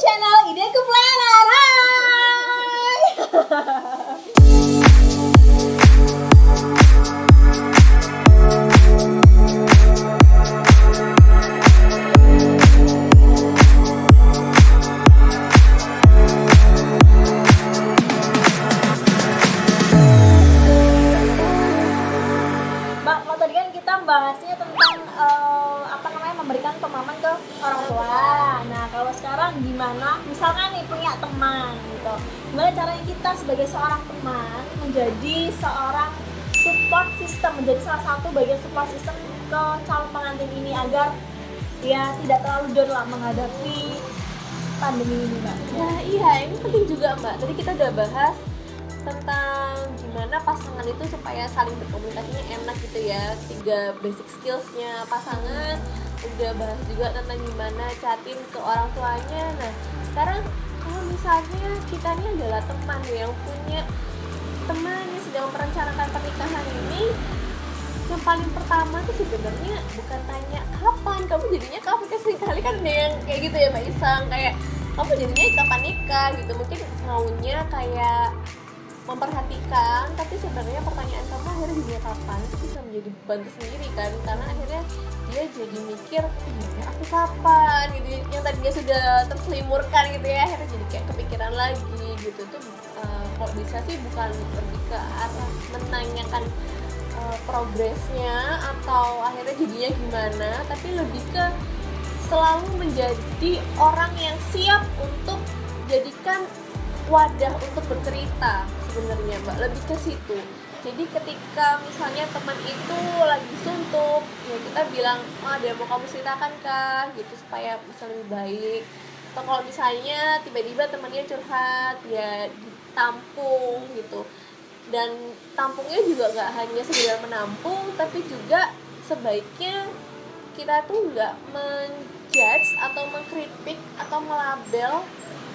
channel Ideku Planner. Hai. Mbak, kalau tadi kan kita bahasnya tentang memberikan pemahaman ke orang tua. Nah, kalau sekarang gimana? Misalkan nih punya teman gitu. Gimana caranya kita sebagai seorang teman menjadi seorang support system, menjadi salah satu bagian support system ke calon pengantin ini agar dia tidak terlalu down lah menghadapi pandemi ini, Mbak. Nah iya, ini penting juga Mbak. Tadi kita udah bahas tentang gimana pasangan itu supaya saling berkomunikasinya enak gitu ya. 3 basic skillsnya pasangan. Udah bahas juga tentang gimana chatin ke orang tuanya. Nah sekarang kalau misalnya kita ini adalah teman yang punya teman yang sedang merencanakan pernikahan ini, yang paling pertama tuh sebenarnya bukan tanya kapan kamu jadinya, kamu seringkali kan ada yang kayak gitu ya Mbak Isang, kayak kamu jadinya kapan nikah gitu, mungkin maunya kayak memperhatikan, tapi sebenarnya pertanyaan kamu akhirnya juga kapan itu bisa menjadi beban sendiri kan, karena akhirnya dia jadi mikir ya aku kapan gitu, yang tadinya sudah terselimurkan gitu ya, akhirnya jadi kayak kepikiran lagi gitu. Tuh kalau bisa sih bukan lebih ke arah menanyakan progresnya atau akhirnya jadinya gimana, tapi lebih ke selalu menjadi orang yang siap untuk jadikan wadah untuk bercerita sebenarnya Mbak, lebih ke situ. Jadi ketika misalnya teman itu lagi suntuk, ya kita bilang, ada yang mau kamu ceritakan kah gitu supaya bisa lebih baik. Atau kalau misalnya tiba-tiba temannya curhat, ya ditampung gitu. Dan tampungnya juga nggak hanya sekedar menampung, tapi juga sebaiknya kita tuh nggak menjudge atau mengkritik atau melabel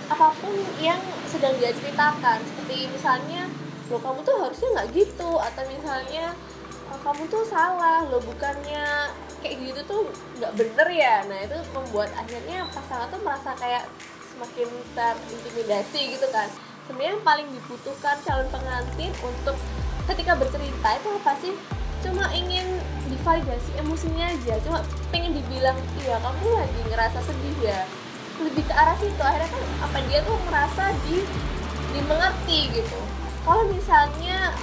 apapun yang sedang dia ceritakan. Seperti misalnya, lo kamu tuh harusnya nggak gitu, atau misalnya kamu tuh salah, lo bukannya kayak gitu tuh nggak bener ya. Nah itu membuat akhirnya pasangan tuh merasa kayak semakin terintimidasi gitu kan. Sebenarnya yang paling dibutuhkan calon pengantin untuk ketika bercerita itu apa sih? Cuma ingin divalidasi emosinya aja, cuma pengen dibilang iya kamu lagi ngerasa sedih ya, lebih ke arah situ. Akhirnya kan apa dia tuh merasa dimengerti gitu. Kalau misalnya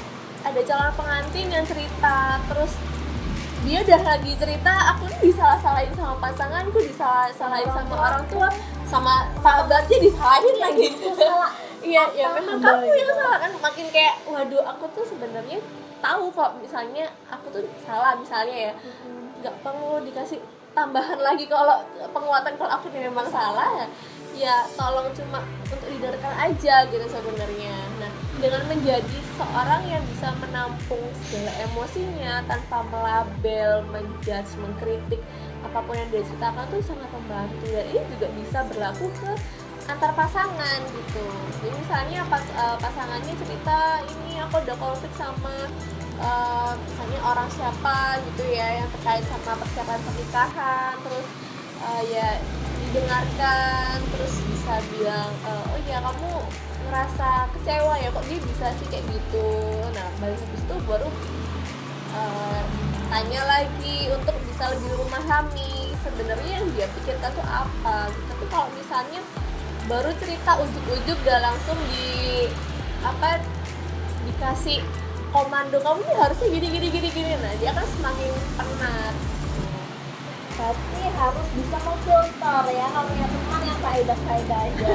ada calon pengantin yang cerita terus dia udah lagi cerita, aku nih disalah-salahin sama pasanganku, disalah-salahin sama orang tua, sama sahabatnya disalahin lagi. Iya, ya memang kamu yang salah kan, makin kayak waduh aku tuh sebenarnya tahu kok misalnya aku tuh salah misalnya ya, nggak perlu dikasih tambahan lagi kalau penguatan kalau aku memang salah ya tolong cuma untuk didengarkan aja gitu sebenarnya. Nah dengan menjadi seorang yang bisa menampung segala emosinya tanpa melabel, menjudge, mengkritik apapun yang dia ceritakan tuh sangat membantu, dan ini juga bisa berlaku ke antar pasangan gitu. Jadi misalnya pasangannya cerita ini aku udah konflik sama misalnya orang siapa gitu ya yang terkait sama persiapan pernikahan, terus ya didengarkan, terus bisa bilang oh ya kamu ngerasa kecewa ya kok dia bisa sih kayak gitu. Nah balik habis itu baru tanya lagi untuk bisa lebih memahami sebenarnya yang dia pikirkan tuh apa. Tapi kalau misalnya baru cerita ujuk-ujuk udah langsung dikasih komando kamu nih harusnya gini, nah dia akan semakin penat. Berarti harus bisa memfilter ya, kalau punya teman yang faedah-faedah aja.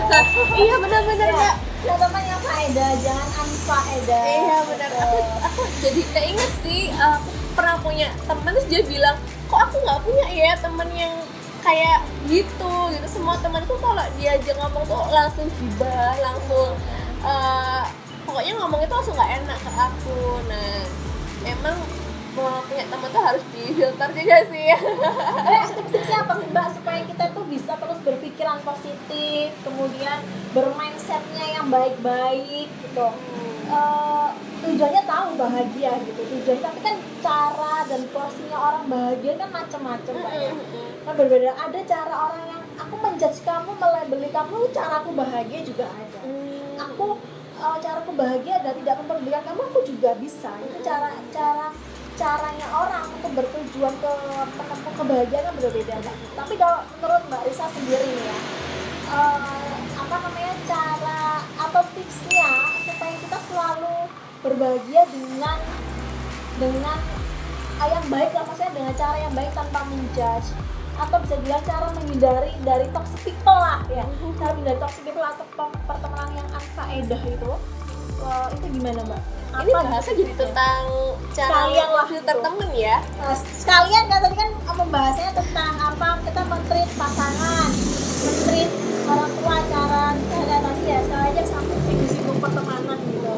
Iya benar-benar ya. Ya teman yang faedah, jangan unfaedah. Iya benar. Aku jadi keinget sih, aku pernah punya teman terus dia bilang, kok aku nggak punya ya teman yang kayak gitu. Semua temanku kalau diajak ngomong tuh langsung gibah, langsung pokoknya ngomong itu langsung nggak enak ke aku. Nah emang mau punya teman tuh harus difilter juga sih. Tips-tipsnya apa sih Mbak supaya kita tuh bisa terus berpikiran positif, kemudian bermindsetnya yang baik-baik gitu. Tujuannya tahu bahagia gitu, tujuannya, tapi kan cara dan porsinya orang bahagia kan macam-macam Mbak ya. Kan berbeda, ada cara orang yang aku menjudge kamu, melabeli kamu, cara aku bahagia juga ada. Aku cara aku bahagia dan tidak memperdulikan kamu, aku juga bisa. Itu caranya orang untuk bertujuan ke menemukan kebahagiaan kan berbeda, Mbak. Tapi kalau menurut Mbak Risa sendiri nih ya, cara atau tipsnya supaya kita selalu berbahagia dengan yang baik lah, maksudnya dengan cara yang baik tanpa menjudge, atau bisa bilang cara menghindari dari toxic people lah ya, cara menghindari toxic people atau pertemanan yang unfaedah itu gimana Mbak? Ini bahasa jadi tentang cara filter gitu. temen ya. Sekalian kan tadi kan membahasnya tentang kita men-treat pasangan, men-treat orang tua, cara tadi ya, sekali aja sampai singgung pertemanan gitu.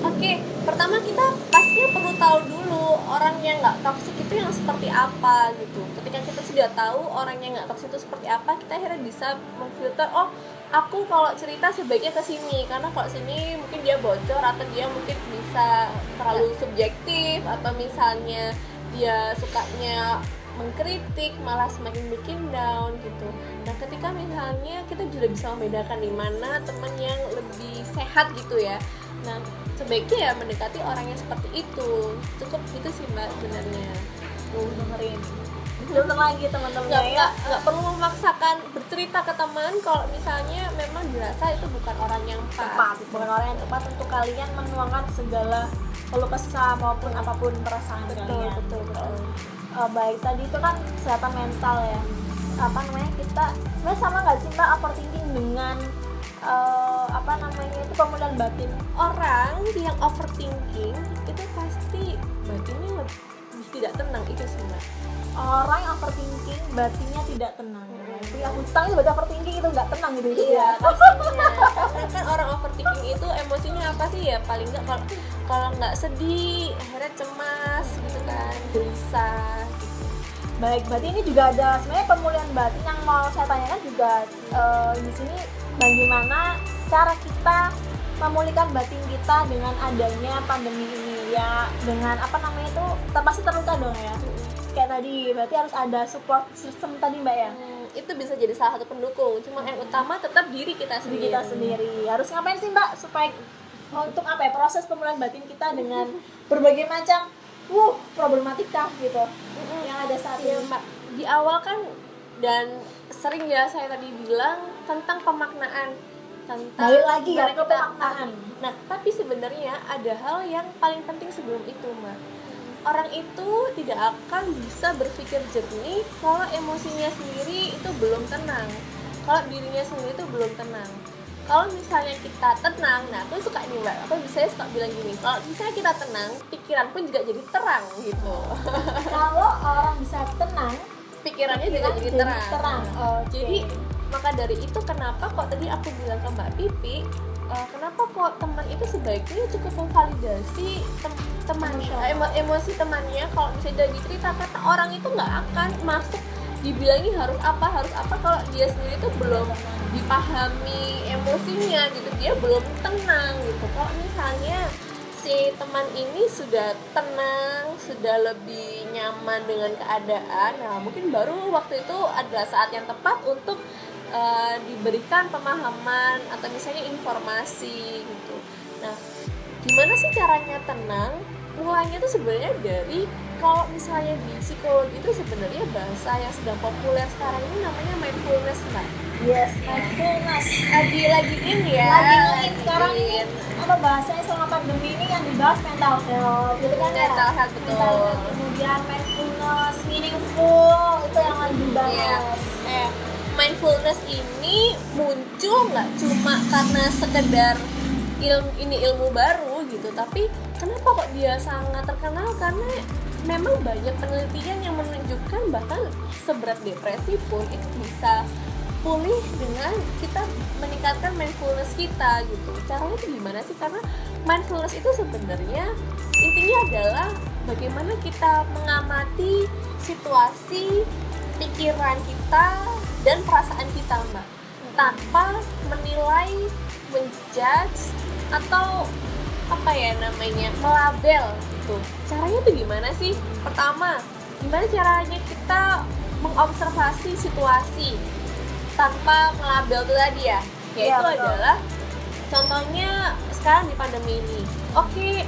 Oke, pertama kita pastinya perlu tahu dulu orang yang nggak toksik itu yang seperti apa gitu. Ketika kita sudah tahu orang yang nggak toksik itu seperti apa, kita akhirnya bisa memfilter, oh aku kalau cerita sebaiknya ke sini karena kalau sini mungkin dia bocor, atau dia mungkin bisa terlalu subjektif, atau misalnya dia sukanya mengkritik malah semakin bikin down gitu. Nah, ketika misalnya kita juga bisa membedakan di mana teman yang lebih sehat gitu ya. Nah, sebaiknya ya mendekati orang yang seperti itu. Cukup gitu sih Mbak sebenarnya. Dengerin. Filter lagi teman-teman ya. Nggak perlu memaksakan bercerita ke teman kalau misalnya memang dirasa itu bukan orang yang tepat, bukan orang yang tepat untuk kalian menuangkan segala keluh kesah maupun apapun perasaan kalian. Betul. Baik, tadi itu kan kesehatan mental ya. Kita sebenarnya sama nggak sih Mbak overthinking dengan itu pemulihan batin? Orang yang overthinking itu pasti batinnya lebih tidak tenang, itu sih Mbak. Orang yang overthinking batinnya tidak tenang. Itu yang hutang itu berarti overthinking itu nggak tenang gitu. Iya, pastinya. Karena kan orang overthinking itu emosinya apa sih ya? Paling nggak kalau nggak sedih, akhirnya cemas gitu kan, gelisah. Baik, berarti ini juga ada sebenarnya pemulihan batin yang mau saya tanyakan juga di sini, bagaimana cara kita memulihkan batin kita dengan adanya pandemi ini ya, dengan itu pasti terluka dong ya. Kayak tadi berarti harus ada support system tadi Mbak ya. Itu bisa jadi salah satu pendukung, cuma yang utama tetap diri kita sendiri. Harus ngapain sih Mbak supaya untuk proses pemulihan batin kita dengan berbagai macam problematika gitu yang ada saat ini Mbak. Di awal kan, dan sering ya saya tadi bilang tentang pemaknaan, tentang balik lagi ya ke kita pemaknaan. Nah, tapi sebenarnya ada hal yang paling penting sebelum itu Mbak. Orang itu tidak akan bisa berpikir jernih kalau emosinya sendiri itu belum tenang, kalau dirinya sendiri itu belum tenang. Kalau misalnya kita tenang, nah aku suka nih Mbak, aku suka bilang gini, kalau misalnya kita tenang, pikiran pun juga jadi terang gitu. Kalau orang bisa tenang, pikirannya juga jadi terang. Okay. Jadi maka dari itu kenapa kok tadi aku bilang ke Mbak Pipi, kenapa kok teman itu sebaiknya cukup memvalidasi temannya, emosi temannya kalau misalnya diceritakan. Orang itu nggak akan masuk dibilangi harus apa kalau dia sendiri itu belum dipahami emosinya gitu, dia belum tenang gitu. Kalau misalnya si teman ini sudah tenang, sudah lebih nyaman dengan keadaan, nah mungkin baru waktu itu adalah saat yang tepat untuk diberikan pemahaman atau misalnya informasi gitu. Nah, gimana sih caranya tenang? Mulainya tuh sebenarnya dari, kalau misalnya di psikologi itu sebenarnya bahasa yang sedang populer sekarang ini namanya mindfulness Mbak. Yes, mindfulness. Lagi in ya. Lagi in sekarang ini. Bahasanya selama pandemi ini yang dibahas mental health, gitu kan ya? Mental health, betul. Mental health. Kemudian mindfulness, meaningful, itu yang lagi dibahas. Mindfulness ini muncul nggak cuma karena sekedar ilmu baru gitu, tapi kenapa kok dia sangat terkenal? Karena memang banyak penelitian yang menunjukkan bahkan seberat depresi pun itu bisa pulih dengan kita meningkatkan mindfulness kita gitu. Caranya itu gimana sih? Karena mindfulness itu sebenarnya intinya adalah bagaimana kita mengamati situasi, pikiran kita dan perasaan kita Mbak, tanpa menilai, menjudge, atau melabel gitu. Caranya tuh gimana sih? Pertama, gimana caranya kita mengobservasi situasi, tanpa ngelabel itu tadi ya, Iya, yaitu betul. adalah contohnya sekarang di pandemi ini. Oke,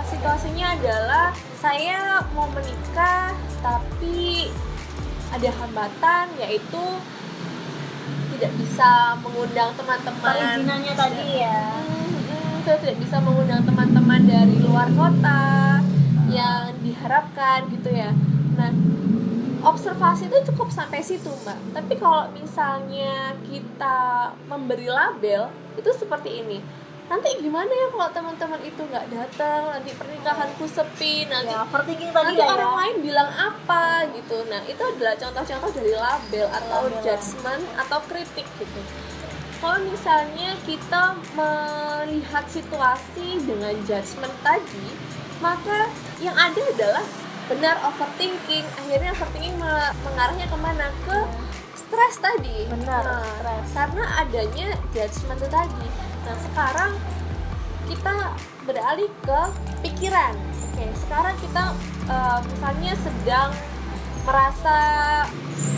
situasinya adalah saya mau menikah tapi ada hambatan, yaitu tidak bisa mengundang teman-teman. Perizinannya tadi ya. Saya tidak bisa mengundang teman-teman dari luar kota yang diharapkan gitu ya. Nah, observasi itu cukup sampai situ, Mbak. Tapi kalau misalnya kita memberi label itu seperti ini. Nanti gimana ya kalau teman-teman itu nggak datang, nanti pernikahanku sepi, nanti Ya, overthinking tadi nanti ya. orang lain bilang apa gitu. Nah, itu adalah contoh-contoh dari label atau Label. judgement atau kritik gitu. Kalau misalnya kita melihat situasi dengan judgement tadi, maka yang ada adalah benar overthinking. Akhirnya overthinking mengarahnya kemana? Ke stres tadi. Benar, Nah, stres. karena adanya judgement itu tadi. Nah, sekarang kita beralih ke pikiran. Oke, sekarang kita misalnya sedang merasa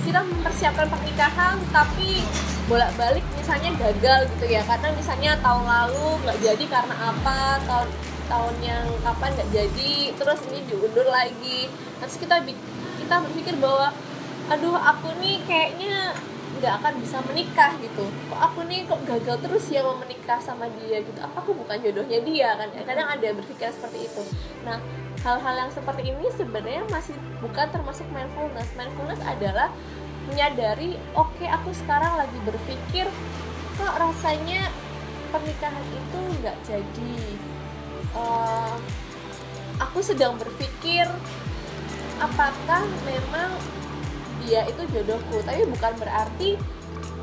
kita mempersiapkan pernikahan tapi bolak-balik misalnya gagal gitu ya, karena misalnya tahun lalu nggak jadi karena apa, tahun yang kapan nggak jadi, terus ini diundur lagi. Terus kita berpikir bahwa aduh, aku nih kayaknya nggak akan bisa menikah gitu, kok aku nih kok gagal terus ya mau menikah sama dia gitu, apa aku bukan jodohnya dia kan. Kadang ada berpikir seperti itu. Nah, hal-hal yang seperti ini sebenarnya masih bukan termasuk mindfulness. Mindfulness adalah menyadari, oke, aku sekarang lagi berpikir kok rasanya pernikahan itu nggak jadi. Aku sedang berpikir apakah memang dia itu jodohku, tapi bukan berarti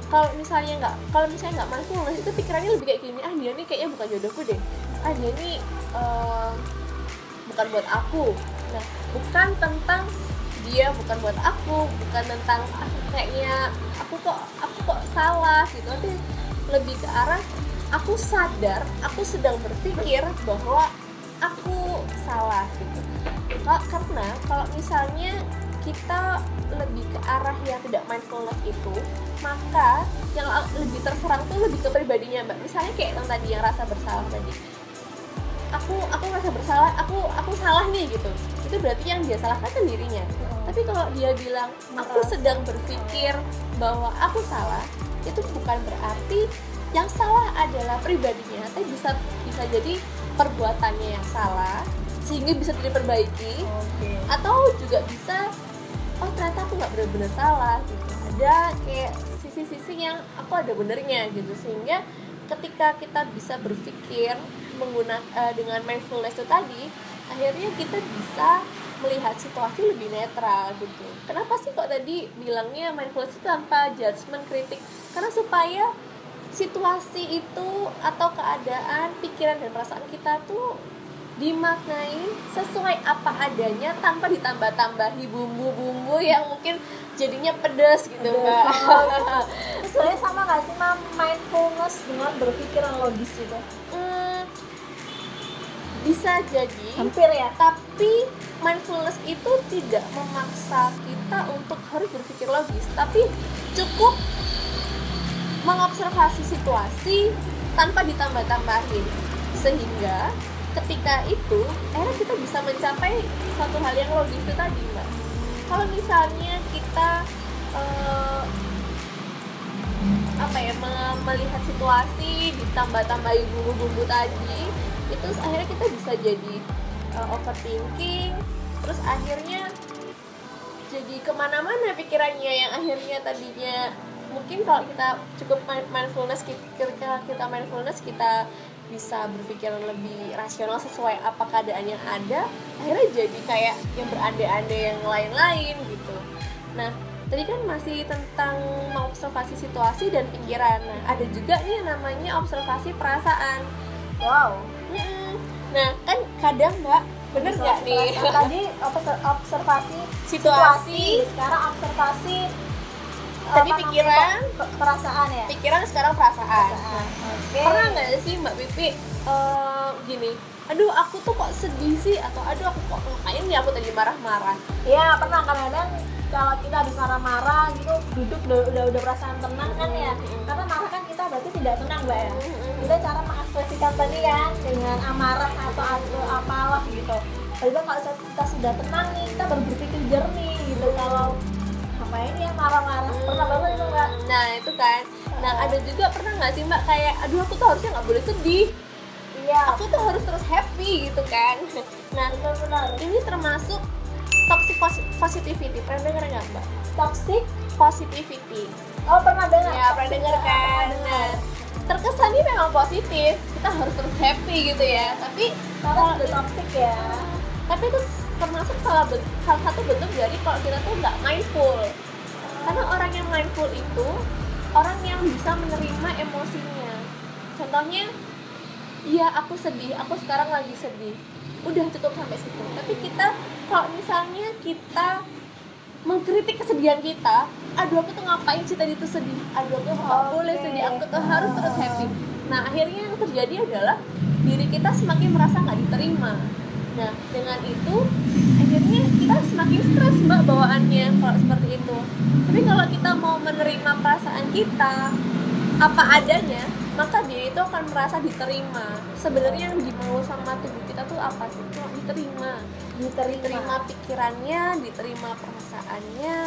kalau misalnya nggak mindfulness itu pikirannya lebih kayak gini, dia nih kayaknya bukan jodohku deh, dia nih bukan buat aku. Nah, bukan tentang dia bukan buat aku, bukan tentang kayaknya aku kok salah gitu, tapi lebih ke arah aku sadar, aku sedang berpikir bahwa aku salah gitu. Karena kalau misalnya kita lebih ke arah yang tidak mindfulness itu, maka yang lebih terserang tuh lebih ke pribadinya, Mbak. Misalnya kayak yang tadi, yang rasa bersalah tadi. Aku merasa bersalah, aku salah nih gitu. Itu berarti yang dia salahkan kan dirinya. Tapi kalau dia bilang aku sedang berpikir bahwa aku salah, itu bukan berarti yang salah adalah pribadinya, tapi bisa jadi perbuatannya yang salah sehingga bisa diperbaiki. Atau juga bisa, oh ternyata aku nggak benar-benar salah gitu, ada kayak sisi-sisi yang aku ada benernya gitu, sehingga ketika kita bisa berpikir menggunakan dengan mindfulness itu tadi, akhirnya kita bisa melihat situasi lebih netral gitu. Kenapa sih kok tadi bilangnya mindfulness itu tanpa judgement, kritik? Karena supaya situasi itu atau keadaan, pikiran dan perasaan kita tuh dimaknai sesuai apa adanya tanpa ditambah-tambahi bumbu-bumbu yang mungkin jadinya pedas gitu, Mbak. Sebenarnya sama nggak sih, Mam, mindfulness dengan berpikiran logis itu? Bisa jadi, Hampir ya. tapi mindfulness itu tidak memaksa kita untuk harus berpikir logis, tapi cukup mengobservasi situasi tanpa ditambah-tambahin, sehingga ketika itu akhirnya kita bisa mencapai suatu hal yang logis itu tadi, Mbak. Kalau misalnya kita melihat situasi ditambah-tambahin bumbu-bumbu tadi, itu akhirnya kita bisa jadi overthinking, terus akhirnya jadi kemana-mana pikirannya, yang akhirnya tadinya mungkin kalau kita cukup mindfulness, ketika kita mindfulness kita bisa berpikir lebih rasional sesuai apa keadaan yang ada, akhirnya jadi kayak yang berandai-andai yang lain-lain gitu. Nah, tadi kan masih tentang mengobservasi situasi dan pikiran. Nah, ada juga nih yang namanya observasi perasaan. Wow. Nah, kan kadang, Mbak, bener nggak nih? Tadi observasi Situasi. sekarang observasi Tadi pikiran, perasaan ya. pikiran, sekarang perasaan. Oke. Pernah nggak sih Mbak Pipi gini, aduh aku tuh kok sedih sih, atau aduh aku kok ngapain ya aku tadi marah-marah? Ya, pernah. Kadang-kadang kalau kita habis marah-marah gitu duduk udah perasaan tenang kan ya, karena marah kan kita berarti tidak tenang Mbak ya. Kita cara mengekspresikan tadi kan dengan amarah atau apalah gitu. Tapi kalau kita sudah tenang nih, kita baru berpikir jernih gitu. Kalau apa ini ya marah-marah, pernah banget itu Mbak. Nah itu kan, nah ada juga pernah nggak sih Mbak kayak aduh aku tuh harusnya nggak boleh sedih, Iya, aku tuh harus terus happy gitu kan. Nah benar-benar. ini termasuk toxic positivity, pernah dengar nggak Mbak? Toxic. Positivity. Oh pernah dengar. Ya pernah dengar kan. Pernah dengar. Nah terkesannya memang positif, kita harus terus happy gitu ya. Tapi Karena udah toxic ya. tapi itu termasuk salah satu bentuk dari kalau kita tuh nggak mindful. Karena orang yang mindful itu orang yang bisa menerima emosinya. Contohnya, iya aku sedih, aku sekarang lagi sedih. Udah cukup sampai situ. Tapi kita kalau misalnya kita mengkritik kesedihan kita, aduh aku tuh ngapain sih tadi tuh sedih, aduh aku nggak boleh sedih, aku tuh harus terus happy. Nah akhirnya yang terjadi adalah diri kita semakin merasa nggak diterima. Nah dengan itu akhirnya kita semakin stres Mbak bawaannya kalau seperti itu. Tapi kalau kita mau menerima perasaan kita apa adanya, maka dia itu akan merasa diterima. Sebenarnya yang dimau sama tubuh kita tuh apa sih? Cuma diterima pikirannya, diterima perasaannya,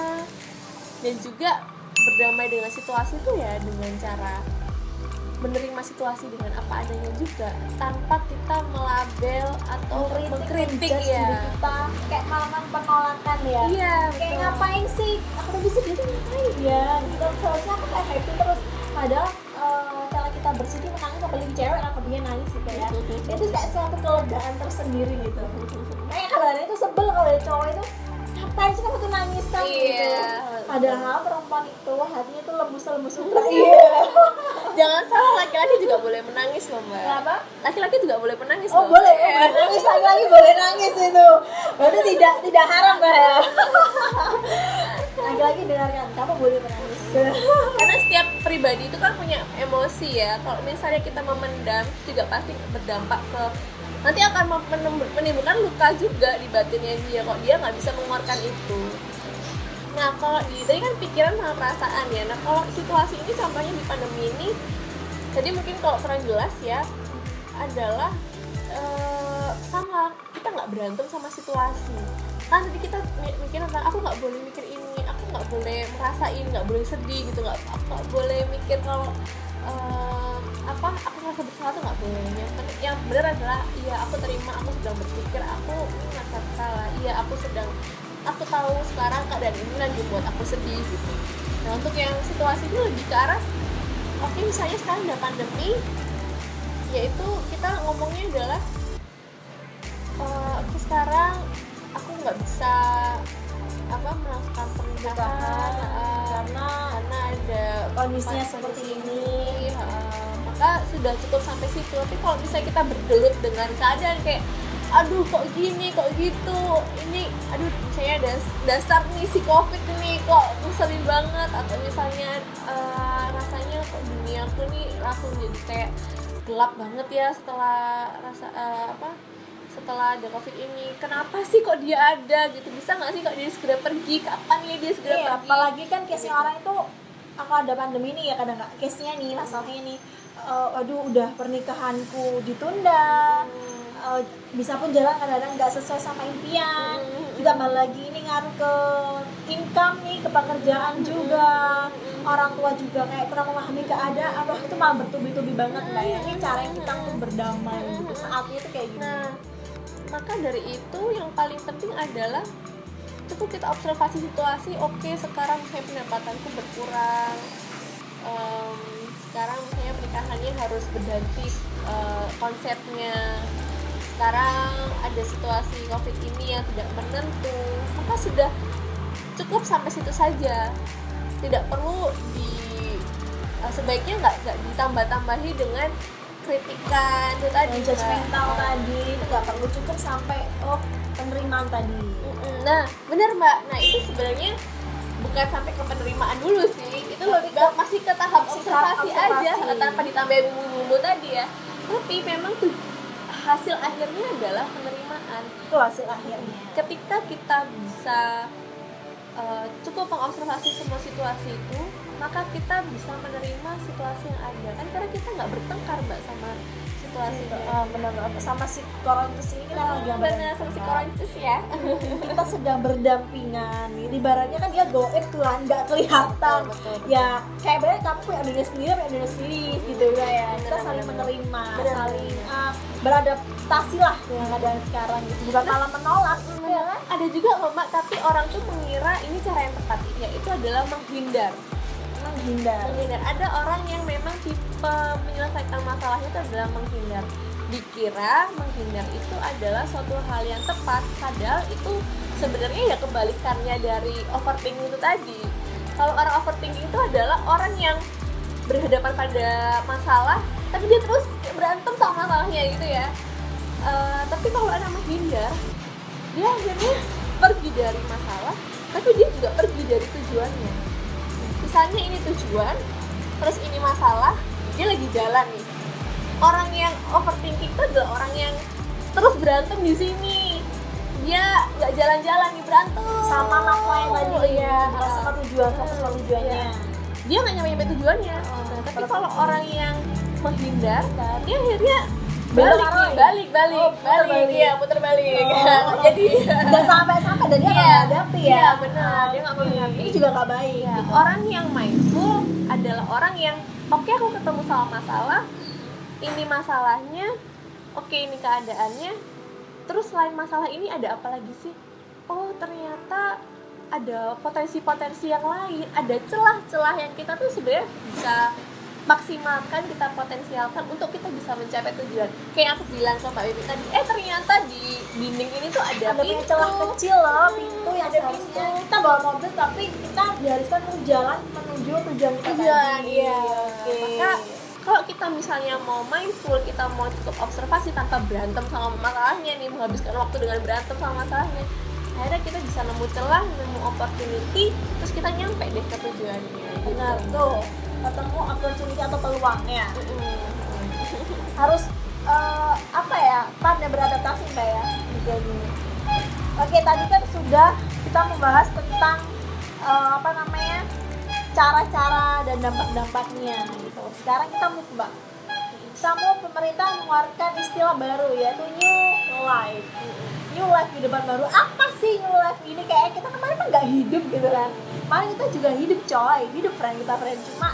dan juga berdamai dengan situasi itu ya dengan cara menerima situasi dengan apa adanya juga, tanpa kita melabel atau mengkritik ya. Kita kayak malahan penolakan ya. Iya, Kayak betul. ngapain sih? Aku tuh bisa gitu ngapain ya? Gitu. Seharusnya aku kayak happy terus. Padahal cara kita bersedih menangis apalagi cewek kan kemudian nangis gitu ya. Itu kayak suatu kelegaan tersendiri gitu. Kayak kadang-kadang itu sebel kalau ada cowok itu ngapain sih kamu tuh nangisan gitu. Padahal perempuan itu hatinya tuh lembus sutra. Iya. Jangan salah, laki-laki juga boleh menangis loh Mbak. Kenapa? Laki-laki juga boleh menangis Oh loh. boleh, boleh nangis lagi boleh nangis itu. Berarti tidak haram Mbak ya. Lagi-lagi dengarkan, kamu boleh menangis. Karena setiap pribadi itu kan punya emosi ya. Kalau misalnya kita memendam juga pasti berdampak ke nanti akan menimbulkan luka juga di batinnya dia kok dia nggak bisa mengeluarkan itu. Nah kalau tadi kan pikiran sama perasaan ya. Nah kalau situasi ini contohnya di pandemi ini, jadi mungkin kalau kurang jelas ya adalah sama kita nggak berantem sama situasi. Kan tadi kita mikir tentang aku nggak boleh mikir ini, aku nggak boleh merasain, nggak boleh sedih gitu, aku nggak boleh mikir kalau aku merasa bersalah tuh nggak boleh. Yang benar adalah iya aku terima, aku sedang berpikir, aku merasa bersalah, iya aku tahu sekarang keadaan ini lagi buat aku sedih gitu. Nah untuk yang situasi ini lebih ke arah oke, misalnya sekarang udah pandemi, yaitu kita ngomongnya adalah oke, sekarang aku nggak bisa melakukan pernikahan karena ada Kondisinya seperti ini. maka sudah cukup sampai situ. Tapi kalau misalnya kita bergelut dengan keadaan kayak aduh kok gini, kok gitu, ini aduh misalnya dasar nih si covid ini kok ngeselin banget, atau misalnya rasanya kok dunia aku nih langsung jadi kayak gelap banget ya setelah setelah ada covid ini, kenapa sih kok dia ada gitu, bisa nggak sih kok dia segera pergi, kapan ya dia segera pergi. Apalagi kan case-nya orang itu aku ada pandemi ini ya, kadang nggak case-nya nih masalahnya nih aduh udah pernikahanku ditunda, bisa pun jalan kadang-kadang nggak sesuai sama impian, ditambah lagi ini ngaruh ke income nih, ke pekerjaan juga, orang tua juga kayak kurang memahami keadaan, apa itu malah bertubi-tubi banget lah ya. Ini cara yang kita untuk berdamai gitu saatnya itu kayak gini. Nah, maka dari itu yang paling penting adalah cukup kita observasi situasi. Oke, sekarang saya pendapatanku berkurang, sekarang misalnya pernikahannya harus berganti konsepnya, sekarang ada situasi covid ini yang tidak menentu, maka sudah cukup sampai situ saja, tidak perlu sebaiknya nggak ditambah-tambahi dengan kritikan itu tadi, judgmental tadi itu nggak perlu, cukup sampai penerimaan tadi. Nah benar Mbak, nah itu sebenarnya bukan sampai ke penerimaan dulu sih, itu lebih ke masih ke tahap observasi aja tanpa ditambahin bumbu-bumbu tadi ya. Tapi memang tuh hasil akhirnya adalah penerimaan. Itu hasil akhirnya. Ketika kita bisa cukup mengobservasi semua situasi itu, maka kita bisa menerima situasi yang ada kan, karena kita nggak bertengkar mbak sama situasinya. Benar, sama si Korontus ini kita lagi Benar, sama si Korontus ya. kita sedang berdampingan nih, ibaratnya kan dia goib tuh kan, nggak kelihatan. Betul. Ya kayak bener kamu punya dunia sendiri, punya dunia sendiri gitu ya. Kita Benar, saling benar. menerima, Benar, saling beradaptasi lah dengan keadaan sekarang gitu, bukan malah menolak ya kan? Ada juga loh mbak, tapi orang tuh mengira ini cara yang tepat, yaitu adalah menghindar. Menghindar. Ada orang yang memang tipe menyelesaikan masalahnya itu adalah menghindar. Dikira menghindar itu adalah suatu hal yang tepat, padahal itu sebenarnya ya kebalikannya dari overthinking itu tadi. Kalau orang overthinking itu adalah orang yang berhadapan pada masalah, tapi dia terus berantem sama masalahnya gitu ya. Tapi kalau orang menghindar, dia akhirnya pergi dari masalah, tapi dia juga pergi dari tujuannya. Misalnya ini tujuan, terus ini masalah, dia lagi jalan nih. Orang yang overthinking itu adalah orang yang terus berantem di sini. Dia nggak jalan-jalan nih, berantem Sama masalah yang tadi, ya. nggak sama tujuan, fokus sama tujuannya. Dia nggak nyampe tujuannya. Tapi kalau orang yang menghindar, dia akhirnya Belok balik arah nih, ya? balik, puter balik. iya putar balik. Oh. Jadi Dan sampai dan dia nggak Iya. menghadapi ya. Iya, benar. Dia nggak Oke. menghadapi. Ini juga nggak baik. ya, gitu. orang yang mindful adalah orang yang oke, aku ketemu sama masalah, ini masalahnya, oke ini keadaannya, terus selain masalah ini ada apa lagi sih? Oh ternyata ada potensi-potensi yang lain, ada celah-celah yang kita tuh sebenarnya bisa maksimalkan, kita potensialkan untuk kita bisa mencapai tujuan. Kayak aku bilang ke Mbak Bibi tadi, ternyata di dinding ini tuh ada punya pintu. celah kecil loh, pintu yang Ada seharusnya pintu. kita bawa mobil tapi kita diharuskan untuk jalan menuju tujuan kita Tujuan, tadi. iya. Oke. Maka kalau kita misalnya mau mindful, kita mau cukup observasi tanpa berantem sama masalahnya nih, menghabiskan waktu dengan berantem sama masalahnya, akhirnya kita bisa nemu celah, nemu opportunity, terus kita nyampe deh ke tujuannya. Benar tuh, ketemu opportunity atau peluangnya. Mm-mm. Harus apa ya, pandai beradaptasi mbak ya juga gini. Oke, tadi kan sudah kita membahas tentang cara-cara dan dampak-dampaknya gitu. Sekarang kita move mbak. Kita mau pemerintah mengeluarkan istilah baru yaitu new life. New life, kehidupan baru. Apa sih new life ini? Kayak kita kemarin kan nggak hidup gitu kan. Kemarin kita juga hidup coy, hidup friend. Cuma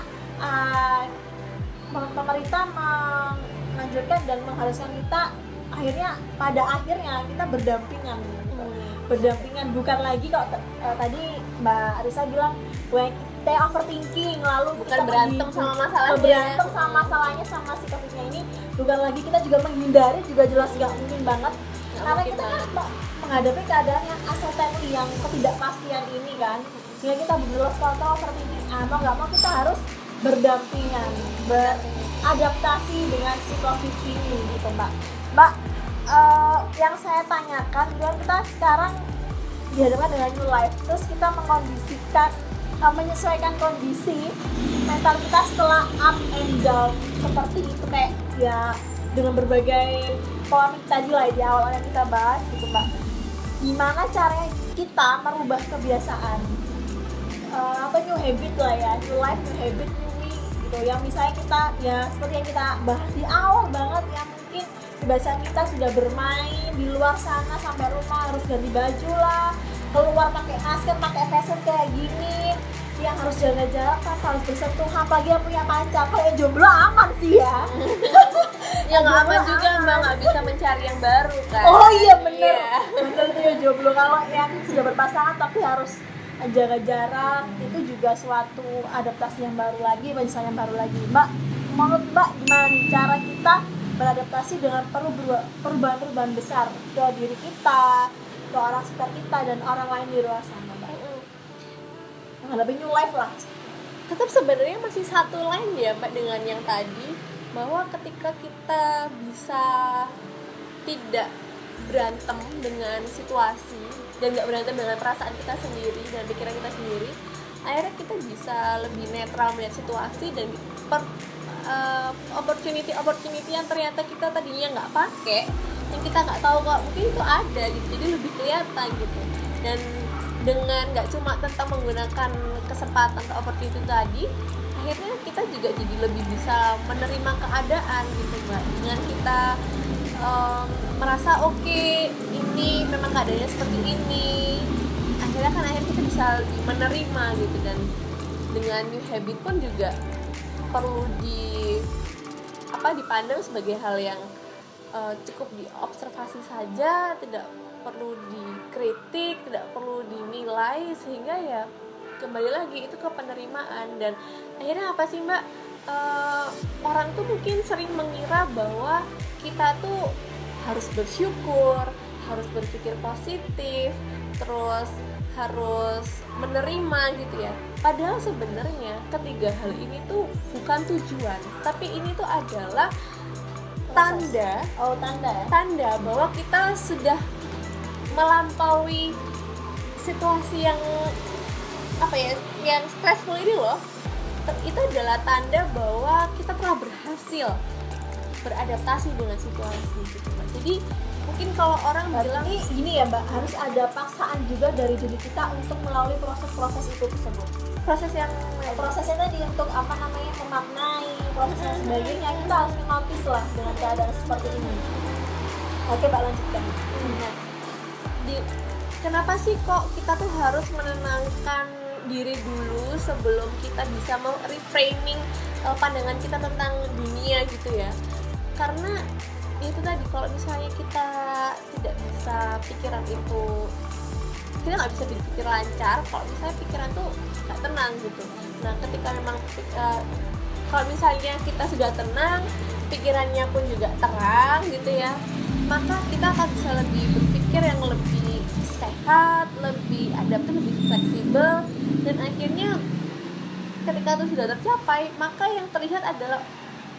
pemerintah menganjurkan dan mengharuskan kita pada akhirnya kita berdampingan gitu. Berdampingan, bukan lagi kalau tadi Mbak Risa bilang kita overthinking, lalu Bukan kita berantem sama masalahnya. berantem sama masalahnya, sama si COVID-nya ini. Bukan lagi kita juga menghindari, juga jelas nggak mungkin banget karena mungkin kita kan banget. menghadapi keadaan yang uncertainty, yang ketidakpastian ini kan, sehingga kita benar-benar kalau overthinking, mau nggak mau kita harus berdampingan, beradaptasi dengan si COVID ini gitu Mbak. Yang saya tanyakan juga, kita sekarang dihadapkan dengan new life, terus kita mengkondisikan, menyesuaikan kondisi mental kita setelah up and down seperti itu, kayak ya dengan berbagai polemik tadi lah di awal yang kita bahas gitu Mbak. Gimana caranya kita merubah kebiasaan atau new habit lah ya, new life, new habit, new me gitu, yang misalnya kita ya seperti yang kita bahas di awal banget, yang mungkin kebiasaan kita sudah bermain di luar sana, sampai rumah harus ganti baju lah, keluar pakai masker, pakai face shield kayak gini, yang harus jaga jarak kan, harus bersentuhan, apalagi yang punya pacar. Kalau yang jomblo aman sih ya. Ya nggak aman Jomblo juga aman. mbak, nggak bisa mencari yang baru kan. Oh iya bener, Iya. bener tuh ya jomblo. Kalau yang sudah berpasangan tapi harus jaga jarak, itu juga suatu adaptasi yang baru lagi, misalnya yang baru lagi. Mbak, menurut Mbak gimana nih cara kita beradaptasi dengan perubahan-perubahan besar ke diri kita, ke orang sekitar kita, dan orang lain di luar sana Mbak? Menghadapi new life lah. Tetap sebenarnya masih satu line ya mbak dengan yang tadi, bahwa ketika kita bisa tidak berantem dengan situasi dan nggak berantem dengan perasaan kita sendiri dan pikiran kita sendiri, akhirnya kita bisa lebih netral melihat situasi dan opportunity yang ternyata kita tadinya nggak pakai, yang kita nggak tahu kok mungkin itu ada gitu, jadi lebih kelihatan gitu. Dan dengan nggak cuma tentang menggunakan kesempatan atau opportunity tadi, akhirnya kita juga jadi lebih bisa menerima keadaan gitu Mbak, dengan kita merasa oke, ini memang keadaannya seperti ini, akhirnya kita bisa lebih menerima gitu. Dan dengan new habit pun juga perlu dipandang sebagai hal yang cukup diobservasi saja, tidak perlu dikritik, tidak perlu dinilai, sehingga ya kembali lagi itu ke penerimaan. Dan akhirnya apa sih Mbak, orang tuh mungkin sering mengira bahwa kita tuh harus bersyukur, harus berpikir positif, terus harus menerima gitu ya. Padahal sebenarnya ketiga hal ini tuh bukan tujuan, tapi ini tuh adalah tanda tanda bahwa kita sudah melampaui situasi yang yang stressful ini loh. Itu adalah tanda bahwa kita telah berhasil beradaptasi dengan situasi gitu Mbak. Jadi mungkin kalau orang bilang gini ya Mbak, harus ada paksaan juga dari diri kita untuk melalui proses-proses itu tersebut. Prosesnya tadi untuk memaknai proses dan sebagainya, kita harus notice lah dengan keadaan seperti ini. Oke Mbak, lanjutkan. Nah, kenapa sih kok kita tuh harus menenangkan diri dulu sebelum kita bisa reframing pandangan kita tentang dunia gitu ya? Karena itu tadi, kalau misalnya kita tidak bisa pikiran itu, kita nggak bisa berpikir lancar kalau misalnya pikiran tuh nggak tenang gitu. Nah ketika memang kalau misalnya kita sudah tenang, pikirannya pun juga terang gitu ya, maka kita akan bisa lebih berpikir yang lebih sehat, lebih adaptif, lebih fleksibel. Dan akhirnya ketika itu sudah tercapai, maka yang terlihat adalah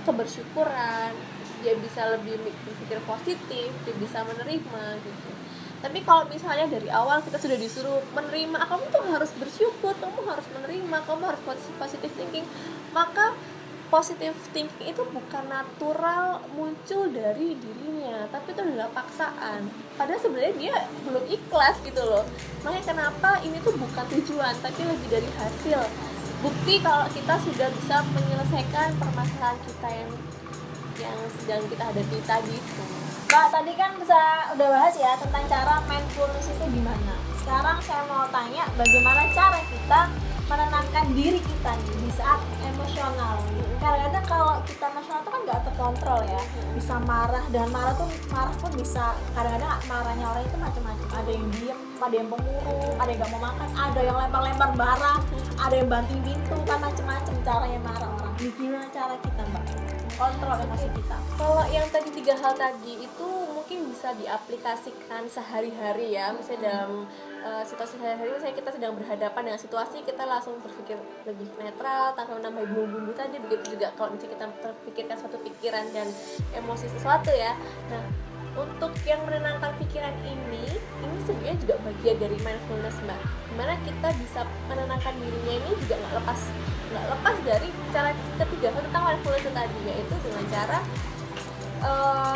kebersyukuran, dia bisa lebih berpikir positif, dia bisa menerima gitu. Tapi kalau misalnya dari awal kita sudah disuruh menerima, kamu tuh harus bersyukur, kamu harus menerima, kamu harus positive thinking, maka positive thinking itu bukan natural muncul dari dirinya, tapi itu adalah paksaan. Padahal sebenarnya dia belum ikhlas gitu loh. Makanya kenapa ini tuh bukan tujuan, tapi lebih dari hasil. Bukti kalau kita sudah bisa menyelesaikan permasalahan kita yang sedang kita hadapi tadi itu. Mbak, tadi kan udah bahas ya tentang cara mindfulness itu gimana. Sekarang saya mau tanya bagaimana cara kita menenangkan diri kita nih di saat emosional. Kadang-kadang kalau kita emosional itu kan nggak terkontrol ya, bisa marah, dan marah pun bisa, kadang-kadang marahnya orang itu macam-macam. Ada yang diem, ada yang pemurung, ada yang nggak mau makan, ada yang lempar-lempar barang, ada yang banting pintu, kan macam-macam caranya marah orang. Gimana cara kita Mbak kontrol emosi kita? Kalau yang tadi 3 hal tadi itu mungkin bisa diaplikasikan sehari-hari ya. Misalnya dalam situasi sehari-hari, misalnya kita sedang berhadapan dengan situasi, kita langsung berpikir lebih netral tanpa menambah bumbu-bumbu tadi. Begitu juga kalau misalnya kita terpikirkan suatu pikiran dan emosi sesuatu ya. Nah, untuk yang menenangkan pikiran ini sebenarnya juga bagian dari mindfulness Mbak. Dimana kita bisa menenangkan dirinya ini juga nggak lepas dari cara ketiga tentang mindfulness tadi, yaitu dengan cara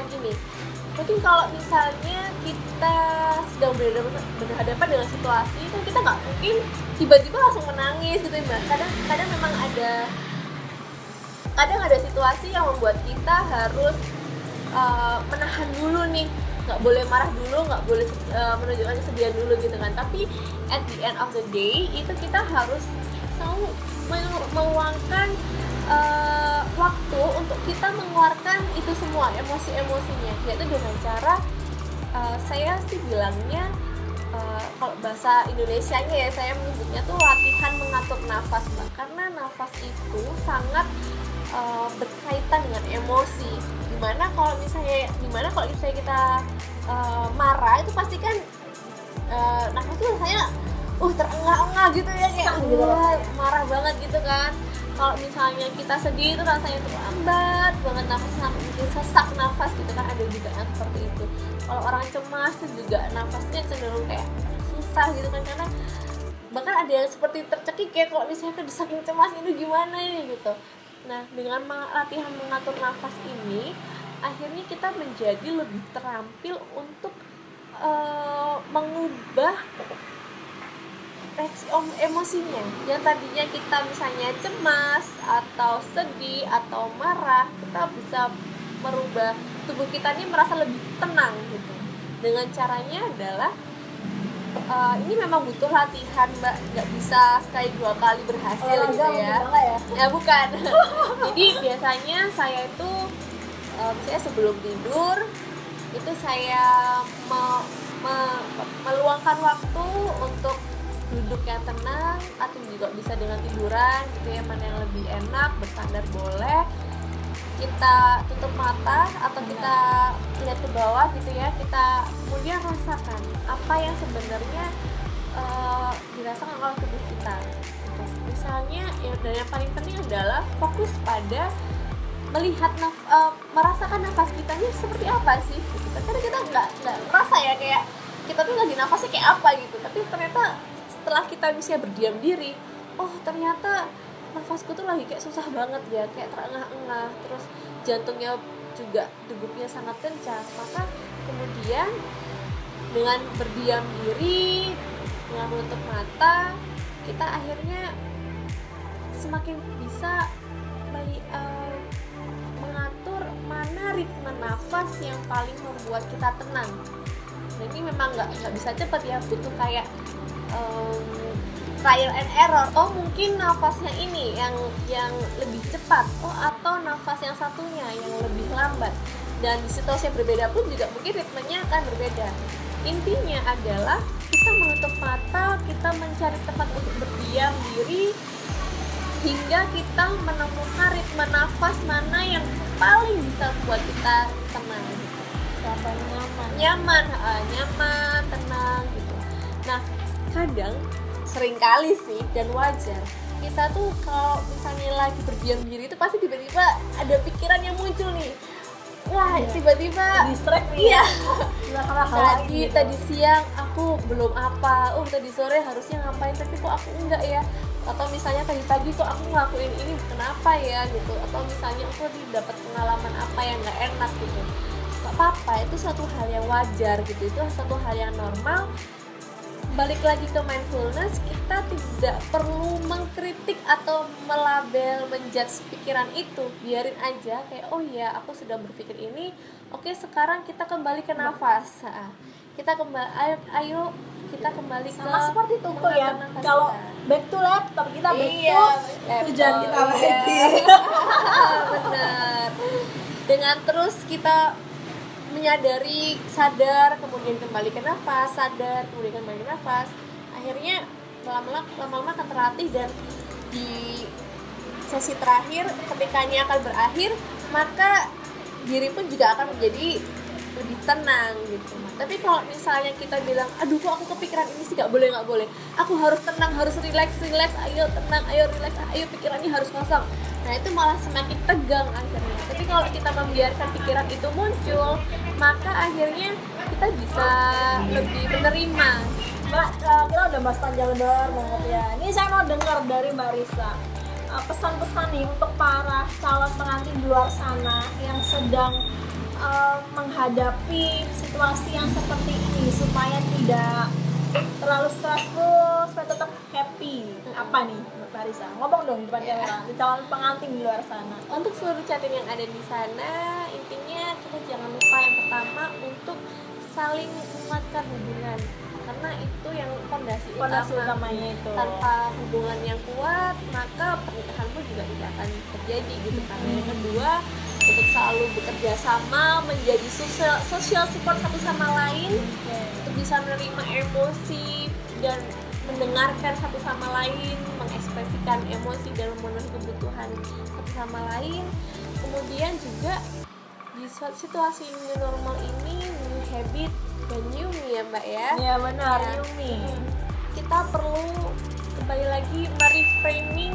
gini. Mungkin kalau misalnya kita sedang berhadapan dengan situasi, kan kita nggak mungkin tiba-tiba langsung menangis gitu Mbak. Kadang memang ada situasi yang membuat kita harus menahan dulu nih, nggak boleh marah dulu, nggak boleh menunjukkan kesedihan dulu gitu kan. Tapi at the end of the day itu kita harus selalu meluangkan waktu untuk kita mengeluarkan itu semua emosi-emosinya, yaitu dengan cara saya sih bilangnya kalau bahasa Indonesianya ya, saya menyebutnya tuh latihan mengatur nafas Mbak. Karena nafas itu sangat berkaitan dengan emosi. Dimana kalau misalnya kita marah itu pasti kan nafas itu rasanya terengah-engah gitu ya, kayak marah banget gitu kan. Kalau misalnya kita sedih itu rasanya tuh lambat banget nafas, sampai bikin sesak nafas gitu kan, ada juga yang seperti itu. Kalau orang cemas itu juga nafasnya cenderung kayak susah gitu kan, karena bahkan ada yang seperti tercekik ya kalau misalnya saking cemas itu gimana ini gitu. Nah, dengan latihan mengatur nafas ini, akhirnya kita menjadi lebih terampil untuk mengubah reaksi emosinya. Yang tadinya kita misalnya cemas atau sedih atau marah, kita bisa merubah tubuh kita ini merasa lebih tenang gitu. Dengan caranya adalah ini memang butuh latihan Mbak, nggak bisa sekali 2 kali berhasil gitu ya. Ya bukan. Jadi biasanya saya itu misalnya sebelum tidur itu saya meluangkan waktu untuk duduk yang tenang, atau juga bisa dengan tiduran gitu ya, mana yang lebih enak, bersandar boleh. Kita tutup mata atau kita lihat ke bawah gitu ya, kita kemudian rasakan apa yang sebenarnya dirasakan oleh tubuh kita gitu. Misalnya dan yang paling penting adalah fokus pada melihat merasakan nafas kita ini seperti apa sih gitu. Karena kita nggak merasa ya kayak kita tuh lagi nafasnya kayak apa gitu, tapi ternyata setelah kita bisa berdiam diri, oh ternyata nafasku tuh lagi kayak susah banget ya, kayak terengah-engah, terus jantungnya juga degupnya sangat kencang. Maka kemudian dengan berdiam diri, dengan menutup mata, kita akhirnya semakin bisa mengatur mana ritme nafas yang paling membuat kita tenang. Dan ini memang nggak bisa cepat ya, butuh kayak trial and error. Oh mungkin nafasnya ini yang lebih cepat, atau nafas yang satunya yang lebih lambat. Dan di situasi yang berbeda pun juga mungkin ritmenya akan berbeda. Intinya adalah kita menutup mata, kita mencari tempat untuk berdiam diri hingga kita menemukan ritme nafas mana yang paling bisa membuat kita tenang gitu. Nyaman, tenang gitu. Nah, kadang seringkali sih dan wajar kita tuh kalau misalnya lagi berdiam diri itu pasti tiba-tiba ada pikiran yang muncul nih. Wah, tiba-tiba distract nih. Iya. Gitu. Tadi siang aku belum apa. Tadi sore harusnya ngapain tapi kok aku enggak ya. Atau misalnya tadi pagi kok aku ngelakuin ini kenapa ya gitu. Atau misalnya aku dapat pengalaman apa yang enggak enak gitu. Gak apa-apa, itu satu hal yang wajar gitu. Itu satu hal yang normal. Balik lagi ke mindfulness, kita tidak perlu mengkritik atau melabel, menjudge pikiran itu. Biarin aja kayak, oh iya aku sudah berpikir ini. Oke, sekarang kita kembali ke nafas. Kita kembali, ayo kita kembali sama ke seperti tubuh ya. Kalau back to laptop kita tujuan kita berarti. Benar. Dengan terus kita menyadari, sadar, kemudian kembali ke nafas, sadar, kemudian kembali ke nafas, akhirnya lama-lama akan terlatih. Dan di sesi terakhir ketika ini akan berakhir, maka diri pun juga akan menjadi lebih tenang gitu. Tapi kalau misalnya kita bilang, aduh kok aku kepikiran ini sih, nggak boleh, aku harus tenang, harus relax, ayo tenang, ayo relax, ayo pikirannya harus kosong. Nah itu malah semakin tegang akhirnya. Tapi kalau kita membiarkan pikiran itu muncul, maka akhirnya kita bisa lebih menerima. Mbak, kita udah bahas panjang lebar banget ya. Ini saya mau dengar dari Mbak Risa, pesan-pesan nih untuk para calon pengantin di luar sana yang sedang menghadapi situasi yang seperti ini supaya tidak terlalu stressful, supaya tetap happy. Apa nih Mbak Risa? Ngomong dong di depan kamera, di calon pengantin di luar sana. Untuk seluruh catin yang ada di sana, intinya kita jangan lupa yang pertama untuk saling menguatkan hubungan, karena itu yang fondasi utamanya itu. Tanpa hubungan yang kuat, maka pernikahan pun juga tidak akan terjadi gitu kan. Yang kedua, untuk selalu bekerja sama, menjadi social support satu sama lain, untuk bisa menerima emosi dan mendengarkan satu sama lain, mengekspresikan emosi dan memenuhi kebutuhan satu sama lain. Kemudian juga di situasi new normal ini, new habit dan new me ya Mbak ya. Iya benar, ya. new me. Kita perlu kembali lagi mereframing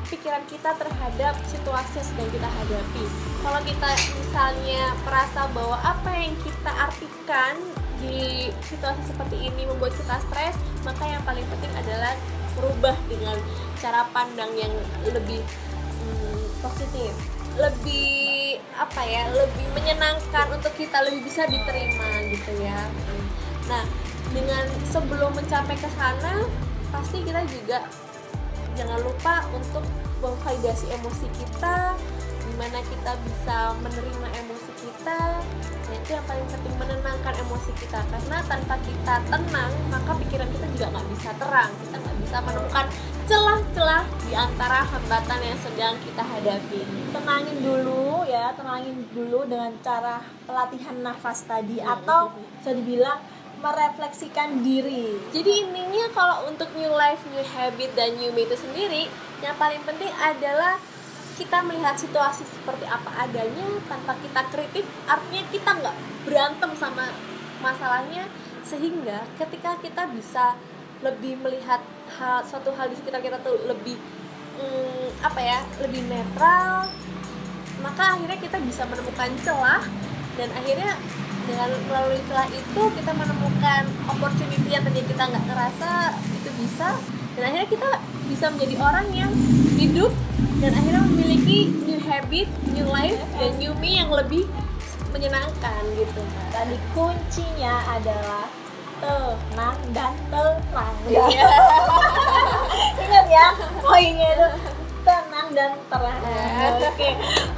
pikiran kita terhadap situasi yang sedang kita hadapi. Kalau kita misalnya merasa bahwa apa yang kita artikan di situasi seperti ini membuat kita stres, maka yang paling penting adalah merubah dengan cara pandang yang lebih positif, lebih lebih menyenangkan untuk kita, lebih bisa diterima gitu ya. Nah, dengan sebelum mencapai ke sana, pasti kita juga jangan lupa untuk memvalidasi emosi kita, gimana kita bisa menerima emosi kita. Nah, itu yang paling penting, menenangkan emosi kita, karena tanpa kita tenang maka pikiran kita juga nggak bisa terang, kita nggak bisa menemukan celah-celah di antara hambatan yang sedang kita hadapi. Tenangin dulu ya, tenangin dulu dengan cara pelatihan nafas tadi, atau bisa dibilang merefleksikan diri. Jadi intinya kalau untuk new life, new habit, dan new me itu sendiri, yang paling penting adalah kita melihat situasi seperti apa adanya tanpa kita kritik. Artinya kita nggak berantem sama masalahnya, sehingga ketika kita bisa lebih melihat suatu hal di sekitar kita tuh lebih lebih netral, maka akhirnya kita bisa menemukan celah, dan akhirnya dengan melalui celah itu kita menemukan opportunity yang tadi kita nggak ngerasa itu bisa, dan akhirnya kita bisa menjadi orang yang hidup dan akhirnya memiliki new habit, new life, dan new me yang lebih menyenangkan gitu. Tadi kuncinya adalah tenang dan terang. Ingat ya, poinnya itu tenang dan terang.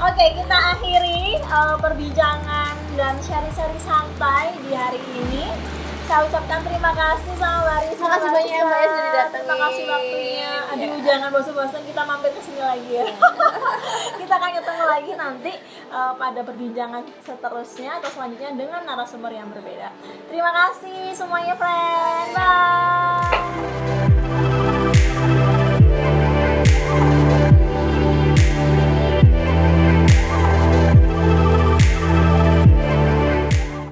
Oke, kita akhiri perbincangan dan sharing-sharing santai di hari ini. Saya ucapkan terima kasih sama Marisa. Terima kasih banyak ya Mbak ya sudah datang. Terima kasih waktunya. Aduh, jangan bosan-bosan, kita mampir ke sini lagi ya. Kita akan ketemu lagi nanti pada perbincangan seterusnya atau selanjutnya dengan narasumber yang berbeda. Terima kasih semuanya, friend. Bye.